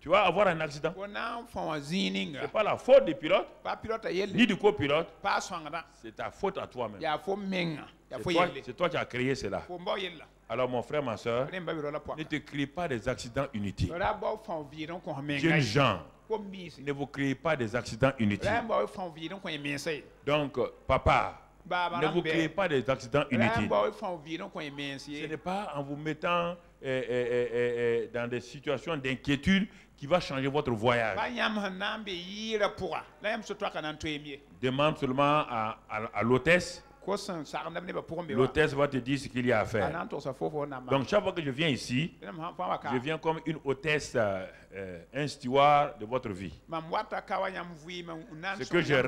Tu vas avoir un accident. Ce n'est pas la faute du pilote, ni du copilote. C'est ta faute à toi-même. C'est toi qui as créé cela. Alors mon frère, ma soeur, ne te créez pas des accidents inutiles. Jeunes gens, ne vous créez pas des accidents inutiles. Donc, papa, ne vous créez pas des accidents inutiles. Ce n'est pas en vous mettant dans des situations d'inquiétude qui va changer votre voyage. Demande seulement à l'hôtesse. L'hôtesse va te dire ce qu'il y a à faire. Donc chaque fois que je viens ici, je viens comme une hôtesse, un steward de votre vie. Ce que j'ai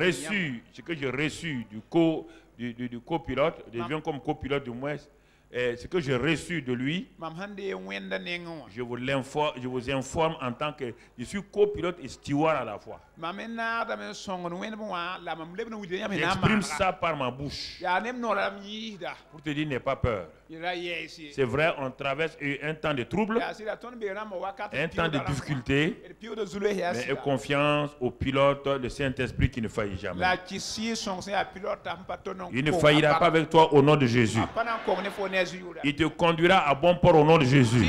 reçu du copilote, je viens comme copilote du moins. Ce que j'ai reçu de lui, je vous informe en tant que je suis copilote et steward à la fois. J'exprime ça par ma bouche pour te dire n'aie pas peur. C'est vrai, on traverse un temps de trouble, un temps de difficulté, mais aie confiance au pilote, le Saint-Esprit qui ne faillit jamais. Il ne faillira pas avec toi au nom de Jésus. Il te conduira à bon port au nom de Jésus.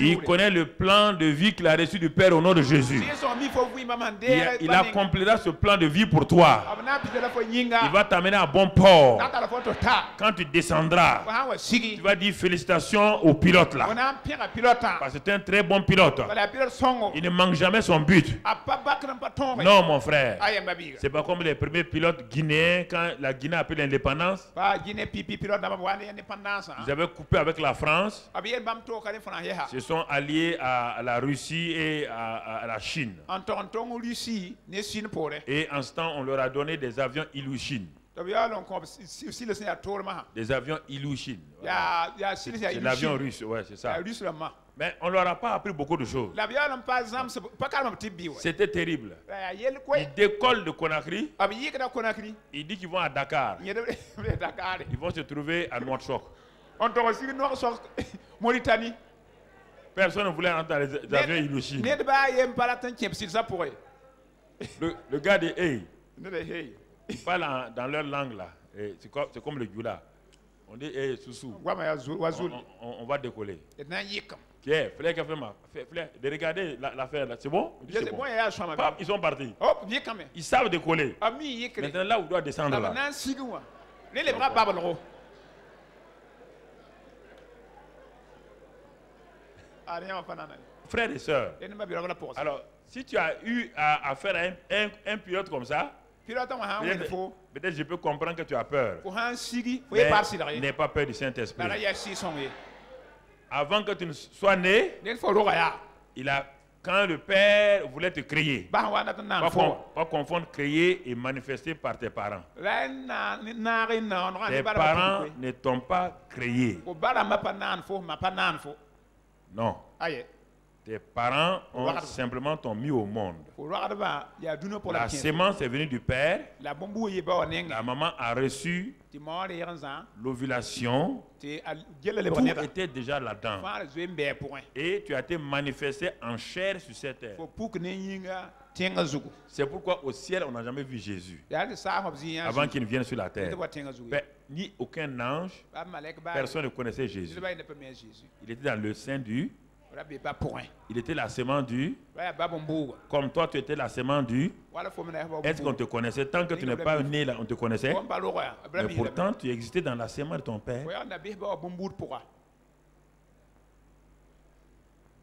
Il connaît le plan de vie qu'il a reçu du Père au nom de Jésus. Il accomplira ce plan de vie pour toi. Il va t'amener à bon port. Quand tu descendras, tu vas dire félicitations au pilote là. Parce que c'est un très bon pilote. Il ne manque jamais son but. Non, mon frère. C'est pas comme les premiers pilotes guinéens quand la Guinée a pris l'indépendance. Ils avaient coupé avec la France. Ils se sont alliés à la Russie et à la Chine. Et en ce temps, on leur a donné des avions Ilyushin. Des avions Ilyushin. C'est l'avion russe, ouais, c'est ça. Mais on ne leur a pas appris beaucoup de choses. C'était terrible. Ils décollent de Conakry. Ils disent qu'ils vont à Dakar. Ils vont se trouver à Nouakchott. Personne ne voulait entrer dans les avions Ilyushin. Le gars dit hey. Ils parlent dans leur langue là. C'est comme le Gula. On dit hey, Soussou. On va décoller. Tiens, Flair qui a fait de regarder l'affaire là. C'est bon? C'est bon. Ils sont partis. Ils savent décoller. Maintenant là où on doit descendre là. Frères et sœurs, alors si tu as eu à faire un pilote comme ça, peut-être je peux comprendre que tu as peur. Mais n'aie pas peur du Saint-Esprit. Avant que tu ne sois né, quand le Père voulait te créer, pas confondre créer et manifester par tes parents. Tes parents ne t'ont pas créé. Non. Tes parents ont simplement t'ont mis au monde. La sémence est venue du Père. La maman a reçu l'ovulation. Tout était déjà là-dedans. Et tu as été manifesté en chair sur cette terre. C'est pourquoi au ciel, on n'a jamais vu Jésus avant qu'il ne vienne sur la terre. Ni aucun ange, personne ne connaissait Jésus. Il était dans le sein du... Il était la sémence du... Comme toi, tu étais la sémence du... Est-ce qu'on te connaissait? Tant que tu n'es pas né là, on te connaissait. Mais pourtant, tu existais dans la sémence de ton père.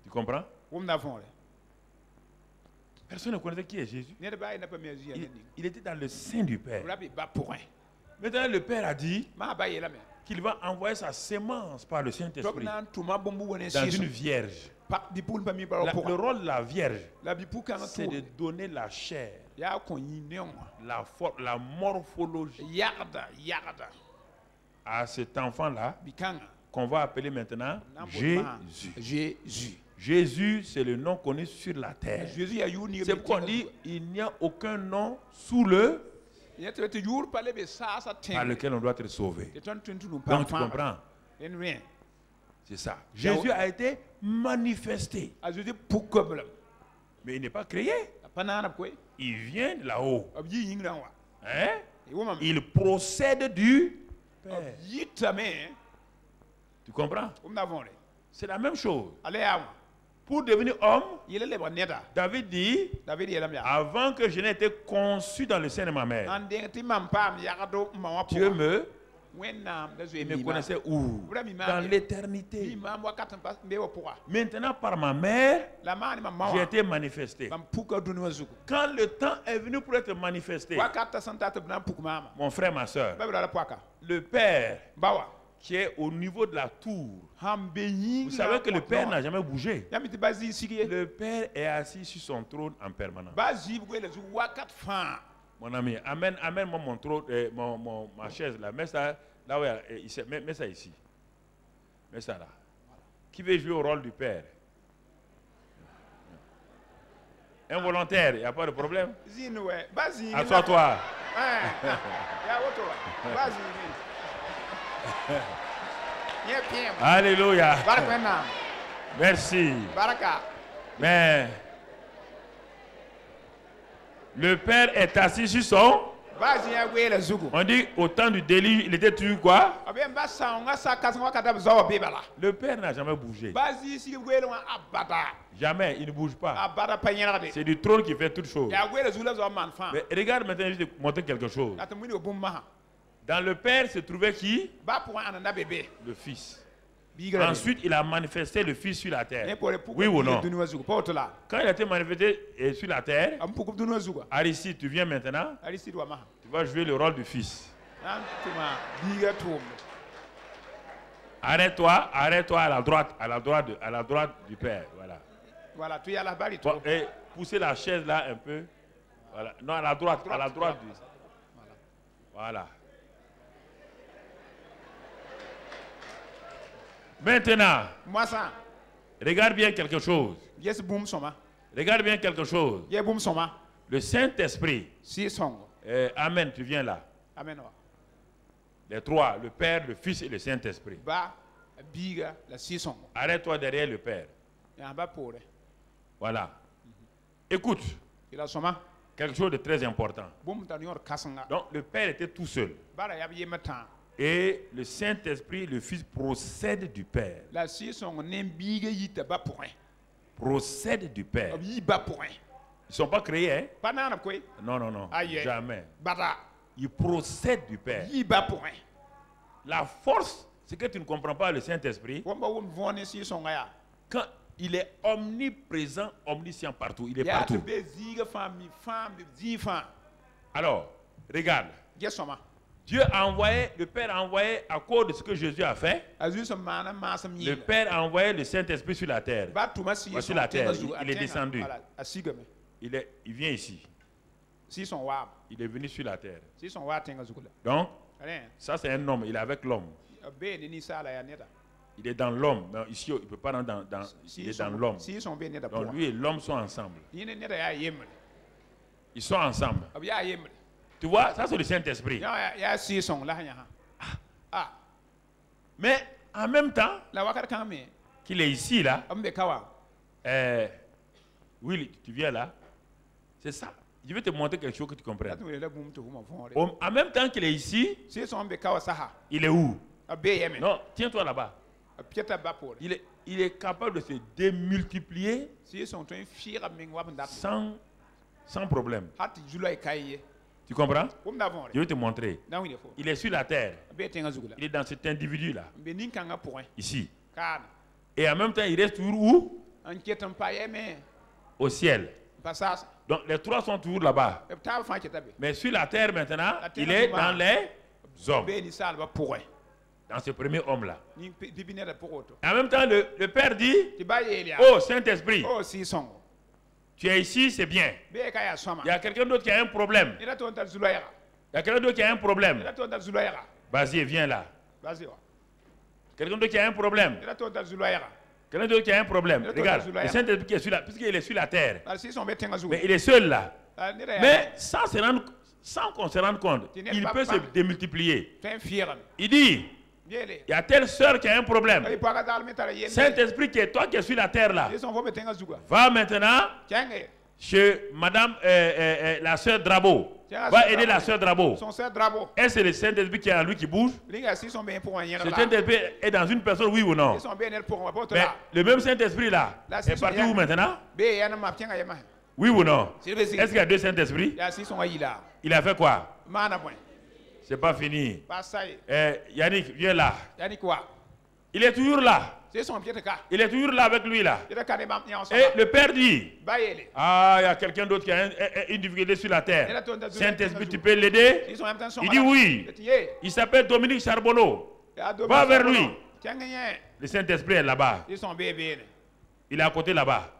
Tu comprends? Personne ne connaissait qui est Jésus. Il était dans le sein du Père. Maintenant, le Père a dit qu'il va envoyer sa sémence par le Saint-Esprit dans une vierge. Le rôle de la vierge, c'est de donner la chair, la morphologie à cet enfant-là qu'on va appeler maintenant Jésus. Jésus, c'est le nom connu sur la terre. C'est pourquoi on dit il n'y a aucun nom sous le par lequel on doit être sauvé. Donc tu comprends? C'est ça. Jésus a été manifesté. Mais il n'est pas créé. Il vient de là-haut. Hein? Il procède du Père. Tu comprends? C'est la même chose. Pour devenir homme, David dit, avant que je n'ai été conçu dans le sein de ma mère, Dieu me connaissait où? Dans l'éternité. Maintenant, par ma mère, j'ai été manifesté. Quand le temps est venu pour être manifesté, mon frère, ma soeur, le Père qui est au niveau de la tour, vous savez que le Père n'a jamais bougé. Le Père est assis sur son trône en permanence. Mon ami, amène-moi mon trône, ma chaise là. Mets ça là où mets ça ici. Mets ça là. Qui veut jouer au rôle du Père? Involontaire, il n'y a pas de problème. Assois-toi. Alléluia. Merci. Mais le Père est assis sur son. On dit au temps du déluge, il était toujours quoi? Le Père n'a jamais bougé. Jamais, il ne bouge pas. C'est du trône qui fait toutes choses. Mais regarde maintenant, je vais te montrer quelque chose. Dans le Père se trouvait qui? Le Fils. Ensuite, il a manifesté le Fils sur la terre. Oui ou non? Quand il a été manifesté sur la terre, Aristide, tu viens maintenant. Tu vas jouer le rôle du Fils. Arrête-toi à la droite du Père. Voilà. Et poussez la chaise là un peu. Voilà. Non, à la droite du. Voilà. Maintenant, regarde bien quelque chose. Regarde bien quelque chose. Le Saint-Esprit. Amen, tu viens là. Les trois, le Père, le Fils et le Saint-Esprit. Arrête-toi derrière le Père. Voilà. Écoute. Quelque chose de très important. Donc le Père était tout seul. Et le Saint-Esprit, le Fils, procède du Père. Procède du Père. Ils ne sont pas créés, hein? Non. Jamais. Ils procèdent du Père. La force, c'est que tu ne comprends pas le Saint-Esprit. Quand il est omniprésent, omniscient partout. Il est partout. Alors, regarde. Dieu a envoyé, le Père a envoyé à cause de ce que Jésus a fait. Le Père a envoyé le Saint-Esprit sur la terre. Sur la terre, il est descendu. Il vient ici. Il est venu sur la terre. Donc, ça c'est un homme, il est avec l'homme. Il est dans l'homme. Ici, il ne peut pas rentrer dans il est dans l'homme. Donc lui et l'homme sont ensemble. Ils sont ensemble. Tu vois, ça c'est le Saint-Esprit. Mais en même temps qu'il est ici, là, oui, tu viens là, c'est ça. Je vais te montrer quelque chose que tu comprennes. En même temps qu'il est ici, il est où? Non, tiens-toi là-bas. Il est capable de se démultiplier sans problème. Tu comprends? Je vais te montrer. Il est sur la terre. Il est dans cet individu-là. Ici. Et en même temps, il reste toujours où? Au ciel. Donc les trois sont toujours là-bas. Mais sur la terre maintenant, il est dans les hommes. Dans ce premier homme-là. En même temps, le Père dit, oh Saint-Esprit, tu es ici, c'est bien. Il y a quelqu'un d'autre qui a un problème. Il y a quelqu'un d'autre qui a un problème. Vas-y, viens là. Quelqu'un d'autre qui a un problème. Quelqu'un d'autre qui a un problème. Regarde, le Saint-Esprit qui est sur la, puisqu'il est sur la terre. Mais il est seul là. Mais sans qu'on se rende compte, il peut se démultiplier. Il dit, il y a telle sœur qui a un problème. Saint-Esprit qui est toi qui es sur la terre là. Va maintenant chez madame la sœur Drabo. Va aider la sœur Drabo. Est-ce que c'est le Saint-Esprit qui est en lui qui bouge? Le Saint-Esprit est dans une personne, oui ou non? Mais le même Saint-Esprit là est parti où maintenant? Oui ou non? Est-ce qu'il y a deux Saint-Esprits? Il a fait quoi? C'est pas fini. Yannick, viens là. Il est toujours là. Il est toujours là avec lui là. Et le Père dit, ah, il y a quelqu'un d'autre qui a une difficulté sur la terre. Saint-Esprit, tu peux l'aider? Il dit oui. Il s'appelle Dominique Charbonneau. Va vers lui. Le Saint-Esprit est là-bas. Il est à côté là-bas.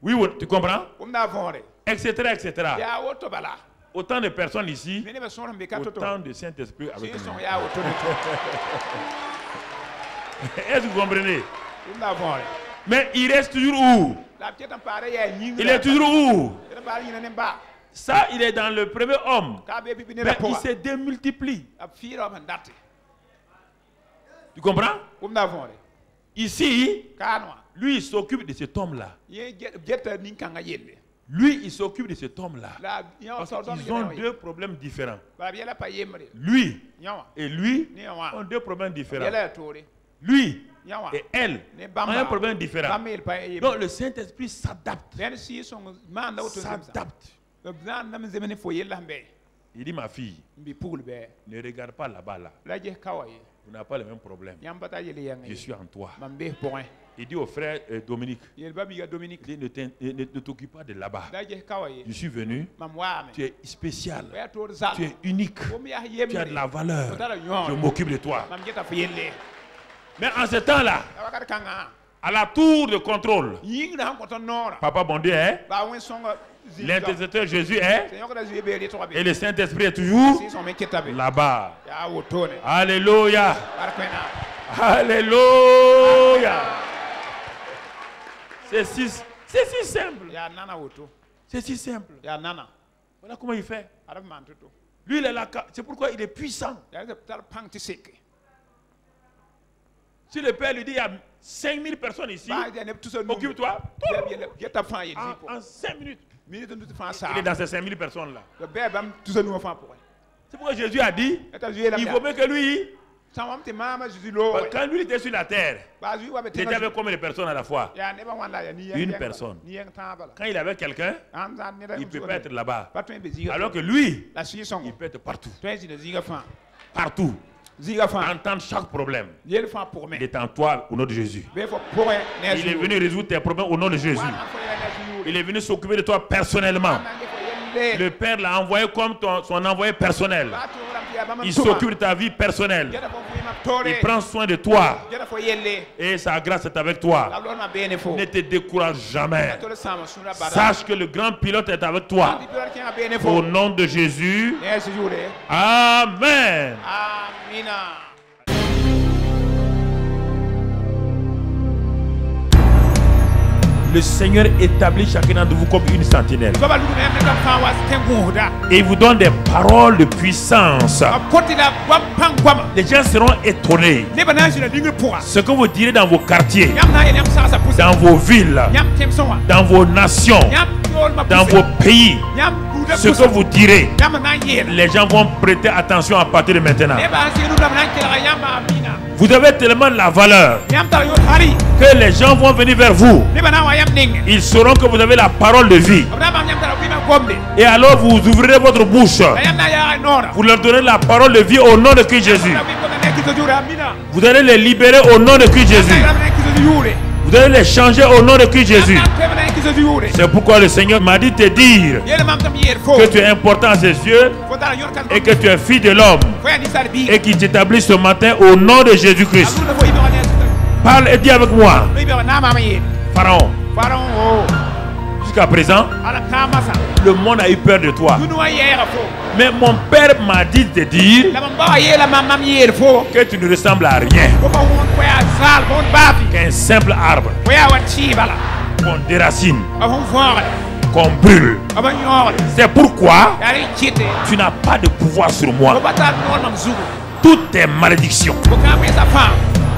Oui, tu comprends? Etc. etc. Autant de personnes ici, autant de Saint-Esprit avec nous. Est-ce que vous comprenez? Mais il reste toujours où? Il est toujours où? Ça, il est dans le premier homme. Mais il se démultiplie. Tu comprends? Ici, lui, il s'occupe de cet homme-là. Lui, il s'occupe de cet homme-là. Parce qu'ils ont deux problèmes différents. Lui et lui ont deux problèmes différents. Lui et elle ont un problème différent. Donc le Saint-Esprit s'adapte. S'adapte. Il dit, ma fille, ne regarde pas là-bas là. Vous n'avez pas le même problème. Je suis en toi. Il dit au frère Dominique, ne t'occupe pas de là-bas. Je suis venu, tu es spécial, tu es unique, tu as de la valeur. Je m'occupe de toi. Mais en ce temps-là, à la tour de contrôle, Papa bon Dieu est, l'intercesseur Jésus est, et le Saint-Esprit est toujours là-bas. Alléluia. Alléluia. C'est si simple. C'est si simple. Voilà comment il fait. Lui, il est là. C'est pourquoi il est puissant. Si le Père lui dit, il y a 5000 personnes ici, occupe-toi. En 5 minutes. Il est dans ces 5000 personnes-là. C'est pourquoi Jésus a dit, il vaut mieux que lui. Quand lui était sur la terre, il était avec combien de personnes à la fois? Une personne. Quand il avait quelqu'un, il ne peut pas être là-bas. Alors que lui, il peut être partout. Partout. Entendre chaque problème. Il est en toi au nom de Jésus. Il est venu résoudre tes problèmes au nom de Jésus. Il est venu s'occuper de toi personnellement. Le Père l'a envoyé comme son envoyé personnel. Il s'occupe de ta vie personnelle. Il prend soin de toi. Et sa grâce est avec toi. Ne te décourage jamais. Sache que le grand pilote est avec toi. Au nom de Jésus. Amen. Le Seigneur établit chacun de vous comme une sentinelle. Et il vous donne des paroles de puissance. Les gens seront étonnés. Ce que vous direz dans vos quartiers, dans vos villes, dans vos nations, dans vos pays, ce que vous direz, les gens vont prêter attention à partir de maintenant. Vous avez tellement de la valeur que les gens vont venir vers vous. Ils sauront que vous avez la parole de vie. Et alors vous ouvrirez votre bouche. Vous leur donnez la parole de vie au nom de Christ Jésus. Vous allez les libérer au nom de Christ Jésus. Vous allez les changer au nom de Christ Jésus. C'est pourquoi le Seigneur m'a dit te dire que tu es important à ses yeux et que tu es fille de l'homme et qu'il t'établit ce matin au nom de Jésus-Christ. Parle et dis avec moi. Pharaon, Jusqu'à présent, le monde a eu peur de toi. Mais mon père m'a dit de dire que tu ne ressembles à rien, qu'un simple arbre qu'on déracine, qu'on brûle. C'est pourquoi tu n'as pas de pouvoir sur moi. Toutes tes malédictions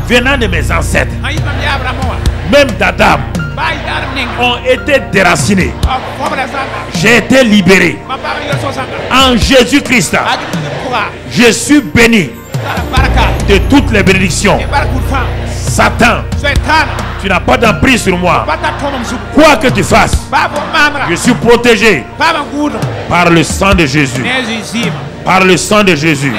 venant de mes ancêtres, même d'Adam, ont été déracinées. J'ai été libéré en Jésus-Christ. Je suis béni de toutes les bénédictions. Satan, tu n'as pas d'emprise sur moi. Quoi que tu fasses, je suis protégé par le sang de Jésus. Par le sang de Jésus.